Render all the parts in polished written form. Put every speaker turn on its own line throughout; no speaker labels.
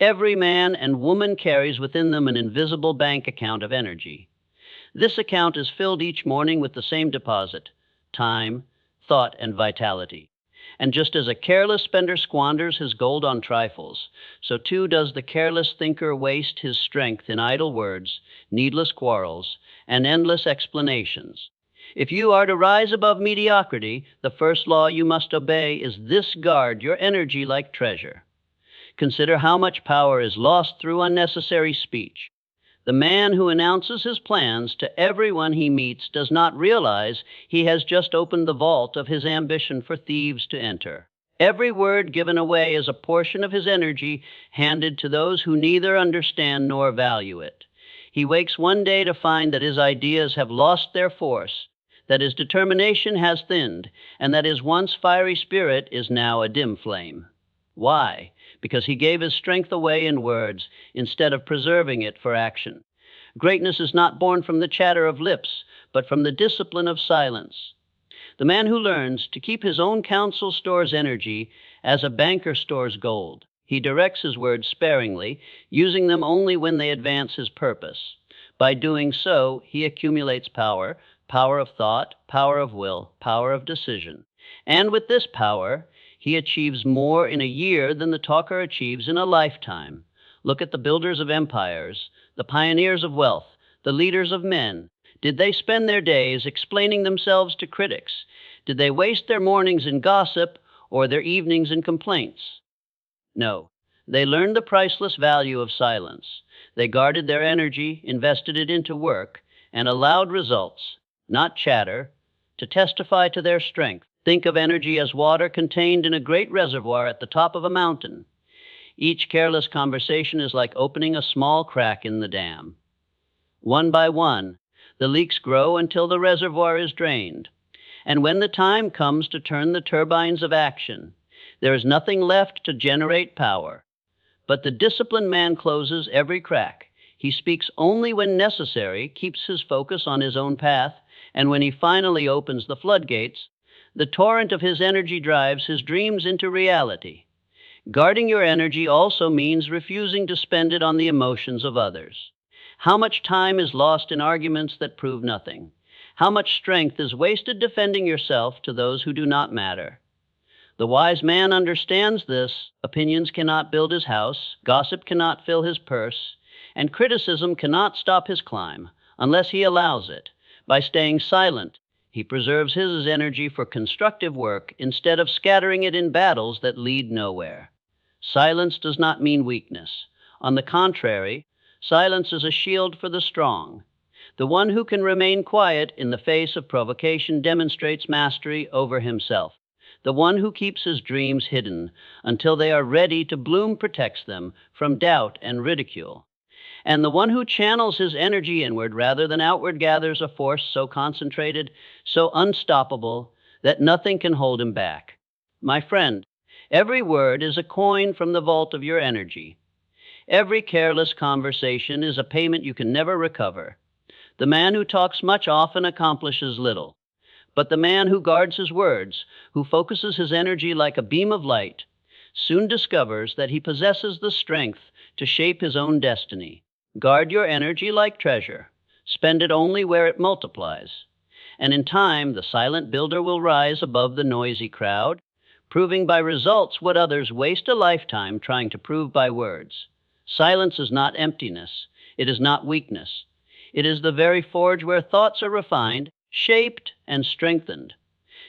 Every man and woman carries within them an invisible bank account of energy. This account is filled each morning with the same deposit: time, thought, and vitality. And just as a careless spender squanders his gold on trifles, so too does the careless thinker waste his strength in idle words, needless quarrels, and endless explanations. If you are to rise above mediocrity, the first law you must obey is this: guard your energy like treasure. Consider how much power is lost through unnecessary speech. The man who announces his plans to everyone he meets does not realize he has just opened the vault of his ambition for thieves to enter. Every word given away is a portion of his energy handed to those who neither understand nor value it. He wakes one day to find that his ideas have lost their force, that his determination has thinned, and that his once fiery spirit is now a dim flame. Why? Because he gave his strength away in words instead of preserving it for action. Greatness is not born from the chatter of lips, but from the discipline of silence. The man who learns to keep his own counsel stores energy as a banker stores gold. He directs his words sparingly, using them only when they advance his purpose. By doing so, he accumulates power, power of thought, power of will, power of decision. And with this power, he achieves more in a year than the talker achieves in a lifetime. Look at the builders of empires, the pioneers of wealth, the leaders of men. Did they spend their days explaining themselves to critics? Did they waste their mornings in gossip or their evenings in complaints? No. They learned the priceless value of silence. They guarded their energy, invested it into work, and allowed results, not chatter, to testify to their strength. Think of energy as water contained in a great reservoir at the top of a mountain. Each careless conversation is like opening a small crack in the dam. One by one, the leaks grow until the reservoir is drained. And when the time comes to turn the turbines of action, there is nothing left to generate power. But the disciplined man closes every crack. He speaks only when necessary, keeps his focus on his own path, and when he finally opens the floodgates, the torrent of his energy drives his dreams into reality. Guarding your energy also means refusing to spend it on the emotions of others. How much time is lost in arguments that prove nothing? How much strength is wasted defending yourself to those who do not matter? The wise man understands this. Opinions cannot build his house, gossip cannot fill his purse, and criticism cannot stop his climb unless he allows it. By staying silent, he preserves his energy for constructive work instead of scattering it in battles that lead nowhere. Silence does not mean weakness. On the contrary, silence is a shield for the strong. The one who can remain quiet in the face of provocation demonstrates mastery over himself. The one who keeps his dreams hidden until they are ready to bloom protects them from doubt and ridicule. And the one who channels his energy inward rather than outward gathers a force so concentrated, so unstoppable, that nothing can hold him back. My friend, every word is a coin from the vault of your energy. Every careless conversation is a payment you can never recover. The man who talks much often accomplishes little. But the man who guards his words, who focuses his energy like a beam of light, soon discovers that he possesses the strength to shape his own destiny. Guard your energy like treasure. Spend it only where it multiplies. And in time, the silent builder will rise above the noisy crowd, proving by results what others waste a lifetime trying to prove by words. Silence is not emptiness. It is not weakness. It is the very forge where thoughts are refined, shaped, and strengthened.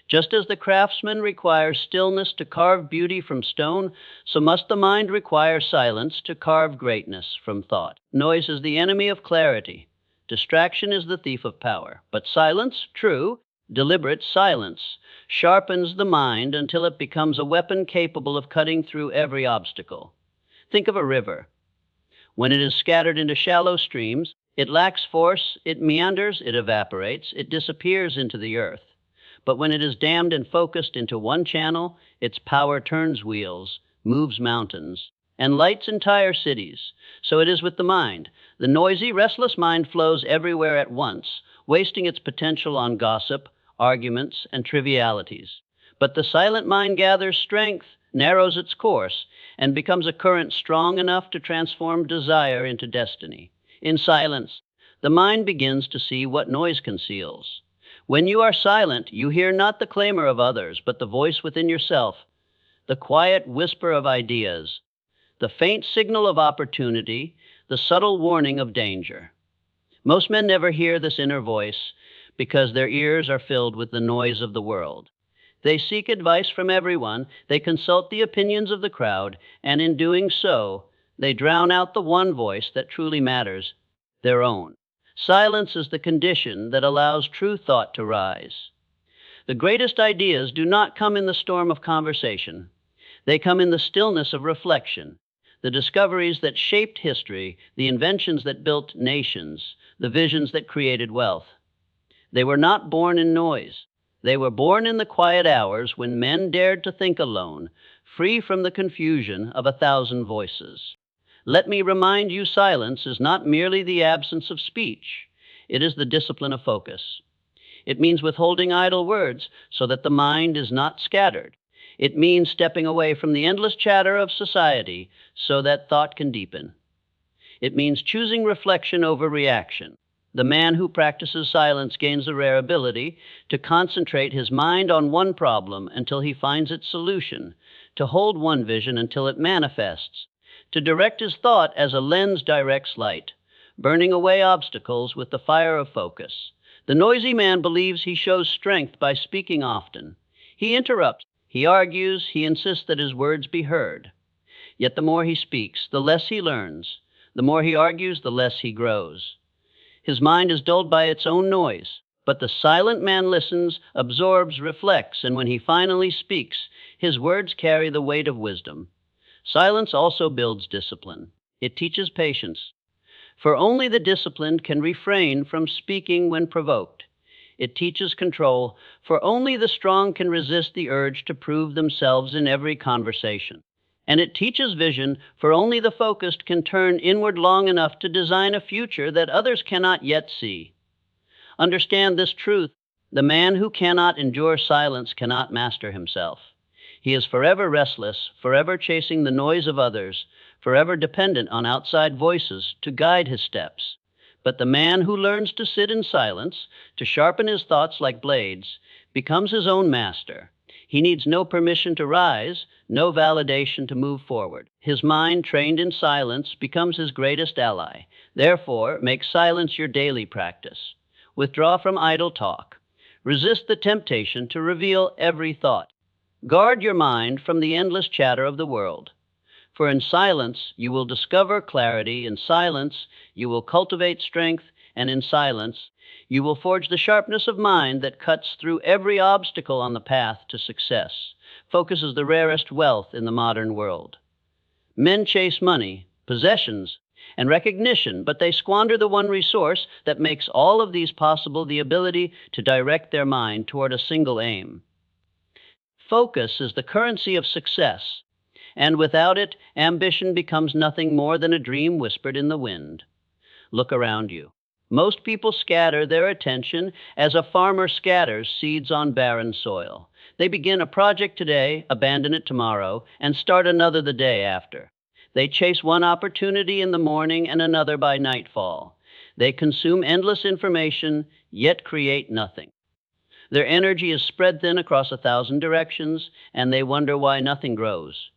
Just as the craftsman requires stillness to carve beauty from stone, so must the mind require silence to carve greatness from thought. Noise is the enemy of clarity. Distraction is the thief of power. But silence, true, deliberate silence, sharpens the mind until it becomes a weapon capable of cutting through every obstacle. Think of a river. When it is scattered into shallow streams, it lacks force, it meanders, it evaporates, it disappears into the earth. But when it is dammed and focused into one channel, its power turns wheels, moves mountains, and lights entire cities. So it is with the mind. The noisy, restless mind flows everywhere at once, wasting its potential on gossip, arguments, and trivialities. But the silent mind gathers strength, narrows its course, and becomes a current strong enough to transform desire into destiny. In silence, the mind begins to see what noise conceals. When you are silent, you hear not the clamor of others, but the voice within yourself, the quiet whisper of ideas, the faint signal of opportunity, the subtle warning of danger. Most men never hear this inner voice because their ears are filled with the noise of the world. They seek advice from everyone, they consult the opinions of the crowd, and in doing so, they drown out the one voice that truly matters, their own. Silence is the condition that allows true thought to rise. The greatest ideas do not come in the storm of conversation. They come in the stillness of reflection. The discoveries that shaped history, the inventions that built nations, the visions that created wealth. They were not born in noise. They were born in the quiet hours when men dared to think alone, free from the confusion of 1,000 voices. Let me remind you, silence is not merely the absence of speech. It is the discipline of focus. It means withholding idle words so that the mind is not scattered. It means stepping away from the endless chatter of society so that thought can deepen. It means choosing reflection over reaction. The man who practices silence gains the rare ability to concentrate his mind on one problem until he finds its solution, to hold one vision until it manifests, to direct his thought as a lens directs light, burning away obstacles with the fire of focus. The noisy man believes he shows strength by speaking often. He interrupts, he argues, he insists that his words be heard. Yet the more he speaks, the less he learns. The more he argues, the less he grows. His mind is dulled by its own noise, but the silent man listens, absorbs, reflects, and when he finally speaks, his words carry the weight of wisdom. Silence also builds discipline. It teaches patience, for only the disciplined can refrain from speaking when provoked. It teaches control, for only the strong can resist the urge to prove themselves in every conversation. And it teaches vision, for only the focused can turn inward long enough to design a future that others cannot yet see. Understand this truth: the man who cannot endure silence cannot master himself. He is forever restless, forever chasing the noise of others, forever dependent on outside voices to guide his steps. But the man who learns to sit in silence, to sharpen his thoughts like blades, becomes his own master. He needs no permission to rise, no validation to move forward. His mind, trained in silence, becomes his greatest ally. Therefore, make silence your daily practice. Withdraw from idle talk. Resist the temptation to reveal every thought. Guard your mind from the endless chatter of the world. For in silence, you will discover clarity. In silence, you will cultivate strength. And in silence, you will forge the sharpness of mind that cuts through every obstacle on the path to success. Focus is the rarest wealth in the modern world. Men chase money, possessions, and recognition, but they squander the one resource that makes all of these possible: the ability to direct their mind toward a single aim. Focus is the currency of success, and without it, ambition becomes nothing more than a dream whispered in the wind. Look around you. Most people scatter their attention as a farmer scatters seeds on barren soil. They begin a project today, abandon it tomorrow, and start another the day after. They chase one opportunity in the morning and another by nightfall. They consume endless information, yet create nothing. Their energy is spread thin across 1,000 directions, and they wonder why nothing grows.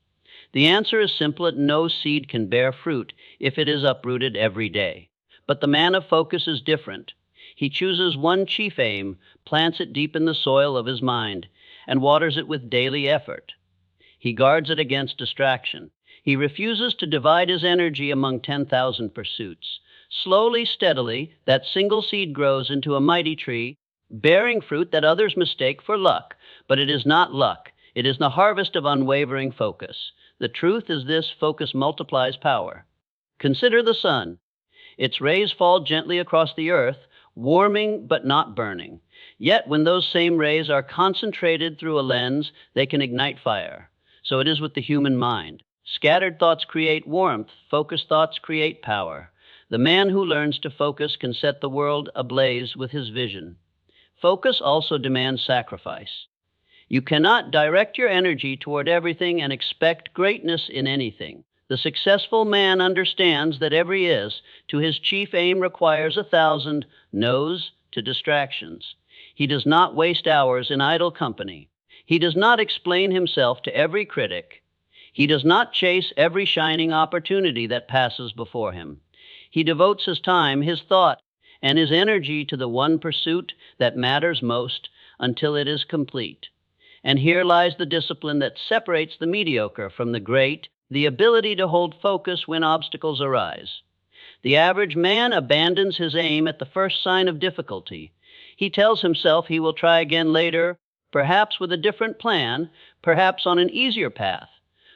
The answer is simple: no seed can bear fruit if it is uprooted every day. But the man of focus is different. He chooses one chief aim, plants it deep in the soil of his mind, and waters it with daily effort. He guards it against distraction. He refuses to divide his energy among 10,000 pursuits. Slowly, steadily, that single seed grows into a mighty tree, bearing fruit that others mistake for luck. But it is not luck. It is the harvest of unwavering focus. The truth is this: focus multiplies power. Consider the sun. Its rays fall gently across the earth, warming but not burning. Yet when those same rays are concentrated through a lens, they can ignite fire. So it is with the human mind. Scattered thoughts create warmth. Focused thoughts create power. The man who learns to focus can set the world ablaze with his vision. Focus also demands sacrifice. You cannot direct your energy toward everything and expect greatness in anything. The successful man understands that every yes to his chief aim requires 1,000 no's to distractions. He does not waste hours in idle company. He does not explain himself to every critic. He does not chase every shining opportunity that passes before him. He devotes his time, his thought, and his energy to the one pursuit that matters most until it is complete. And here lies the discipline that separates the mediocre from the great, the ability to hold focus when obstacles arise. The average man abandons his aim at the first sign of difficulty. He tells himself he will try again later, perhaps with a different plan, perhaps on an easier path.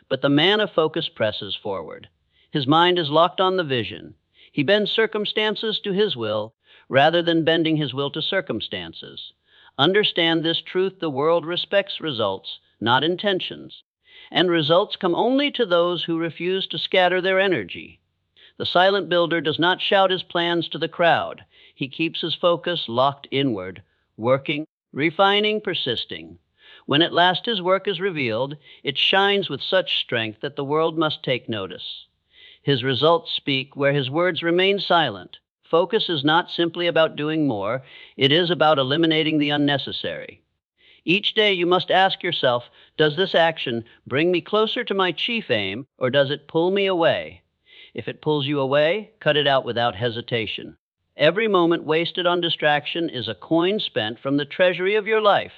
But the man of focus presses forward. His mind is locked on the vision. He bends circumstances to his will, rather than bending his will to circumstances. Understand this truth: the world respects results, not intentions. And results come only to those who refuse to scatter their energy. The silent builder does not shout his plans to the crowd. He keeps his focus locked inward, working, refining, persisting. When at last his work is revealed, it shines with such strength that the world must take notice. His results speak where his words remain silent. Focus is not simply about doing more, it is about eliminating the unnecessary. Each day you must ask yourself, does this action bring me closer to my chief aim, or does it pull me away? If it pulls you away, cut it out without hesitation. Every moment wasted on distraction is a coin spent from the treasury of your life,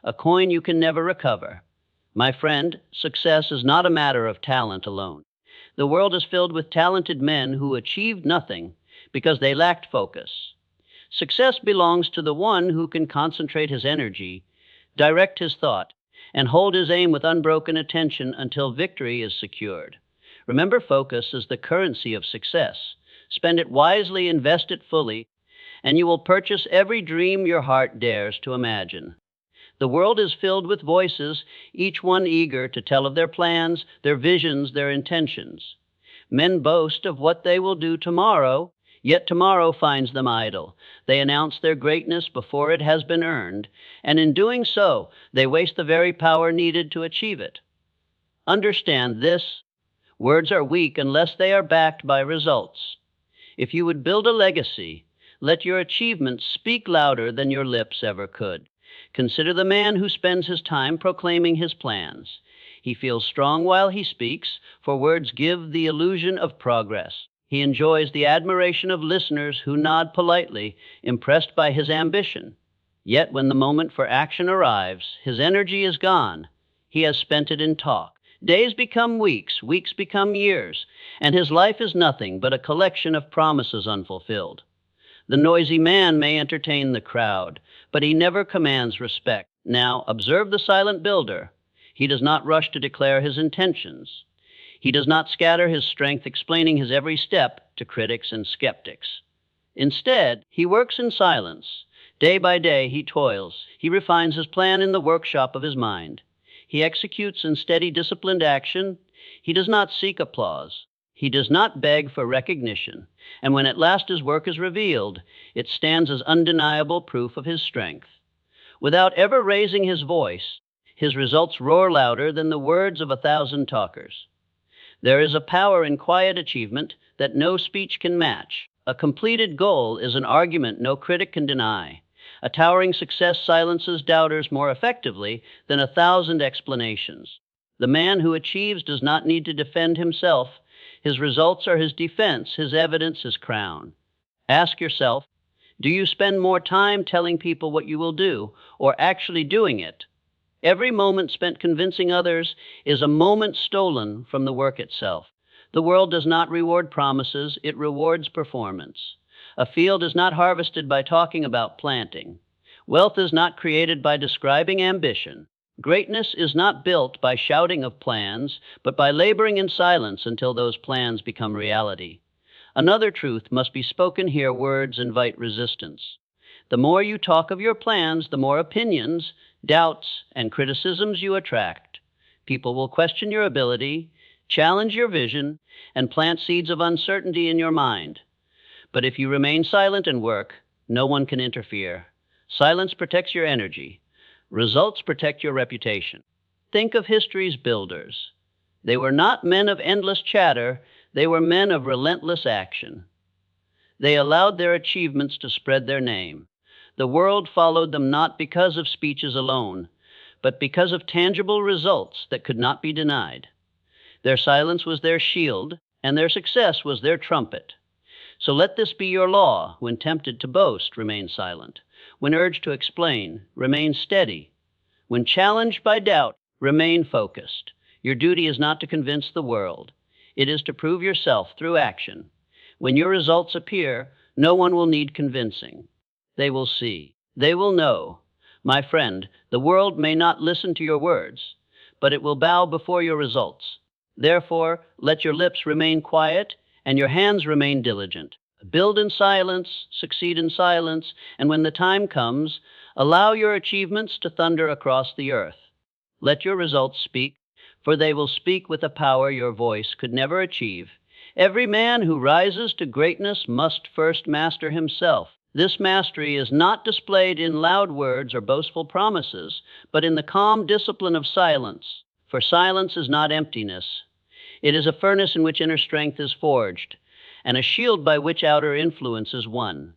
a coin you can never recover. My friend, success is not a matter of talent alone. The world is filled with talented men who achieved nothing because they lacked focus. Success belongs to the one who can concentrate his energy, direct his thought, and hold his aim with unbroken attention until victory is secured. Remember, focus is the currency of success. Spend it wisely, invest it fully, and you will purchase every dream your heart dares to imagine. The world is filled with voices, each one eager to tell of their plans, their visions, their intentions. Men boast of what they will do tomorrow, yet tomorrow finds them idle. They announce their greatness before it has been earned, and in doing so, they waste the very power needed to achieve it. Understand this: words are weak unless they are backed by results. If you would build a legacy, let your achievements speak louder than your lips ever could. Consider the man who spends his time proclaiming his plans. He feels strong while he speaks, for words give the illusion of progress. He enjoys the admiration of listeners who nod politely, impressed by his ambition. Yet when the moment for action arrives, his energy is gone. He has spent it in talk. Days become weeks, weeks become years, and his life is nothing but a collection of promises unfulfilled. The noisy man may entertain the crowd, but he never commands respect. Now, observe the silent builder. He does not rush to declare his intentions. He does not scatter his strength explaining his every step to critics and skeptics. Instead, he works in silence. Day by day, he toils. He refines his plan in the workshop of his mind. He executes in steady, disciplined action. He does not seek applause. He does not beg for recognition. And when at last his work is revealed, it stands as undeniable proof of his strength. Without ever raising his voice, his results roar louder than the words of 1,000 talkers. There is a power in quiet achievement that no speech can match. A completed goal is an argument no critic can deny. A towering success silences doubters more effectively than 1,000 explanations. The man who achieves does not need to defend himself. His results are his defense, his evidence, his crown. Ask yourself, do you spend more time telling people what you will do, or actually doing it? Every moment spent convincing others is a moment stolen from the work itself. The world does not reward promises, it rewards performance. A field is not harvested by talking about planting. Wealth is not created by describing ambition. Greatness is not built by shouting of plans, but by laboring in silence until those plans become reality. Another truth must be spoken here: words invite resistance. The more you talk of your plans, the more opinions, doubts, and criticisms you attract. People will question your ability, challenge your vision, and plant seeds of uncertainty in your mind. But if you remain silent and work, no one can interfere. Silence protects your energy. Results protect your reputation. Think of history's builders. They were not men of endless chatter, they were men of relentless action. They allowed their achievements to spread their name. The world followed them not because of speeches alone, but because of tangible results that could not be denied. Their silence was their shield, and their success was their trumpet. So let this be your law: when tempted to boast, remain silent. When urged to explain, remain steady. When challenged by doubt, remain focused. Your duty is not to convince the world. It is to prove yourself through action. When your results appear, no one will need convincing. They will see. They will know. My friend, the world may not listen to your words, but it will bow before your results. Therefore, let your lips remain quiet and your hands remain diligent. Build in silence, succeed in silence, and when the time comes, allow your achievements to thunder across the earth. Let your results speak, for they will speak with a power your voice could never achieve. Every man who rises to greatness must first master himself. This mastery is not displayed in loud words or boastful promises, but in the calm discipline of silence. For silence is not emptiness. It is a furnace in which inner strength is forged, and a shield by which outer influence is won.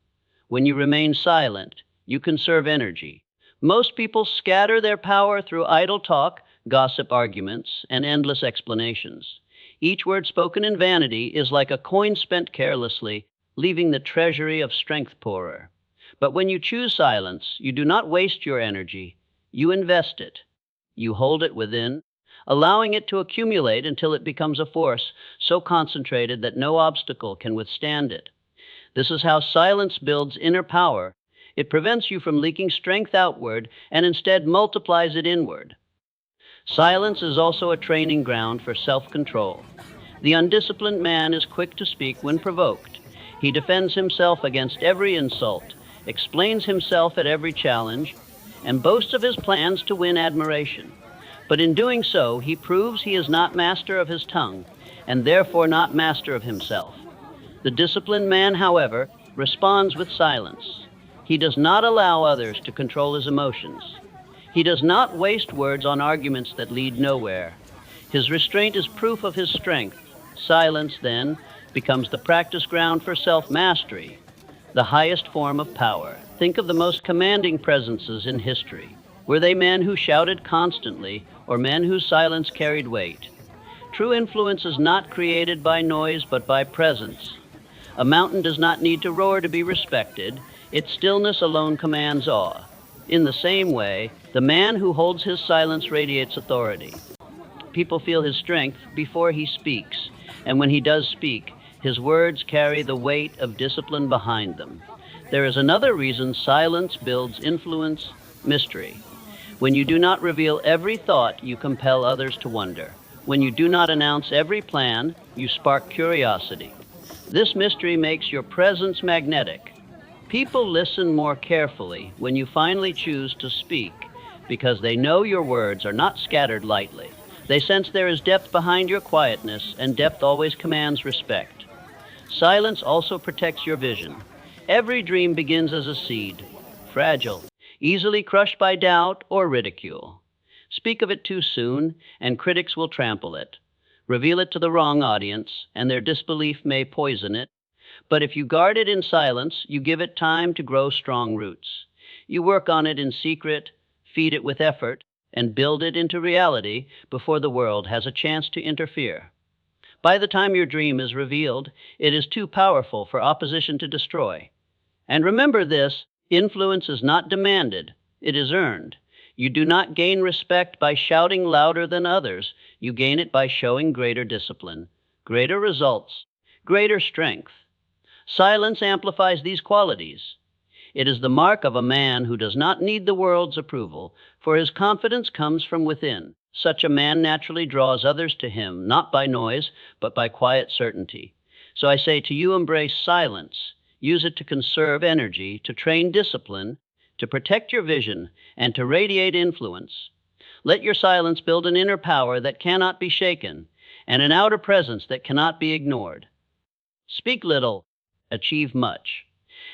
When you remain silent, you conserve energy. Most people scatter their power through idle talk, gossip arguments, and endless explanations. Each word spoken in vanity is like a coin spent carelessly, leaving the treasury of strength poorer. But when you choose silence, you do not waste your energy. You invest it. You hold it within, allowing it to accumulate until it becomes a force so concentrated that no obstacle can withstand it. This is how silence builds inner power. It prevents you from leaking strength outward and instead multiplies it inward. Silence is also a training ground for self-control. The undisciplined man is quick to speak when provoked. He defends himself against every insult, explains himself at every challenge, and boasts of his plans to win admiration. But in doing so, he proves he is not master of his tongue, and therefore not master of himself. The disciplined man, however, responds with silence. He does not allow others to control his emotions. He does not waste words on arguments that lead nowhere. His restraint is proof of his strength. Silence, then, becomes the practice ground for self-mastery, the highest form of power. Think of the most commanding presences in history. Were they men who shouted constantly, or men whose silence carried weight? True influence is not created by noise, but by presence. A mountain does not need to roar to be respected. Its stillness alone commands awe. In the same way, the man who holds his silence radiates authority. People feel his strength before he speaks, and when he does speak, his words carry the weight of discipline behind them. There is another reason silence builds influence: mystery. When you do not reveal every thought, you compel others to wonder. When you do not announce every plan, you spark curiosity. This mystery makes your presence magnetic. People listen more carefully when you finally choose to speak, because they know your words are not scattered lightly. They sense there is depth behind your quietness, and depth always commands respect. Silence also protects your vision. Every dream begins as a seed, fragile, easily crushed by doubt or ridicule. Speak of it too soon, and critics will trample it. Reveal it to the wrong audience, and their disbelief may poison it. But if you guard it in silence, you give it time to grow strong roots. You work on it in secret, feed it with effort, and build it into reality before the world has a chance to interfere. By the time your dream is revealed, it is too powerful for opposition to destroy. And remember this: influence is not demanded, it is earned. You do not gain respect by shouting louder than others. You gain it by showing greater discipline, greater results, greater strength. Silence amplifies these qualities. It is the mark of a man who does not need the world's approval, for his confidence comes from within. Such a man naturally draws others to him, not by noise, but by quiet certainty. So I say to you, embrace silence. Use it to conserve energy, to train discipline, to protect your vision, and to radiate influence. Let your silence build an inner power that cannot be shaken, and an outer presence that cannot be ignored. Speak little, achieve much.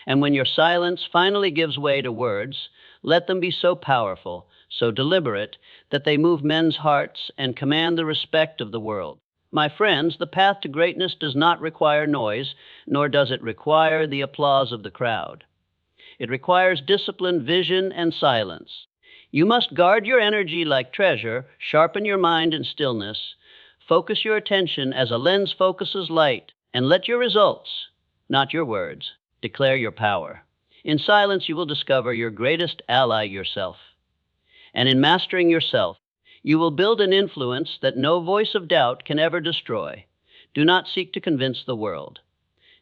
And when your silence finally gives way to words, let them be so powerful, so deliberate that they move men's hearts and command the respect of the world. My friends, the path to greatness does not require noise, nor does it require the applause of the crowd. It requires discipline, vision, and silence. You must guard your energy like treasure, sharpen your mind in stillness, focus your attention as a lens focuses light, and let your results, not your words, declare your power. In silence, you will discover your greatest ally, yourself. And in mastering yourself, you will build an influence that no voice of doubt can ever destroy. Do not seek to convince the world.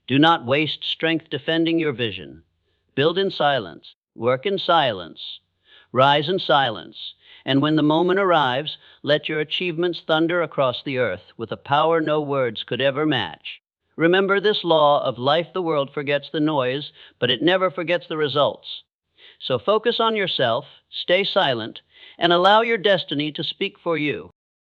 Do not waste strength defending your vision. Build in silence, work in silence, rise in silence, and when the moment arrives, let your achievements thunder across the earth with a power no words could ever match. Remember this law of life: the world forgets the noise, but it never forgets the results. So focus on yourself, stay silent, and allow your destiny to speak for you.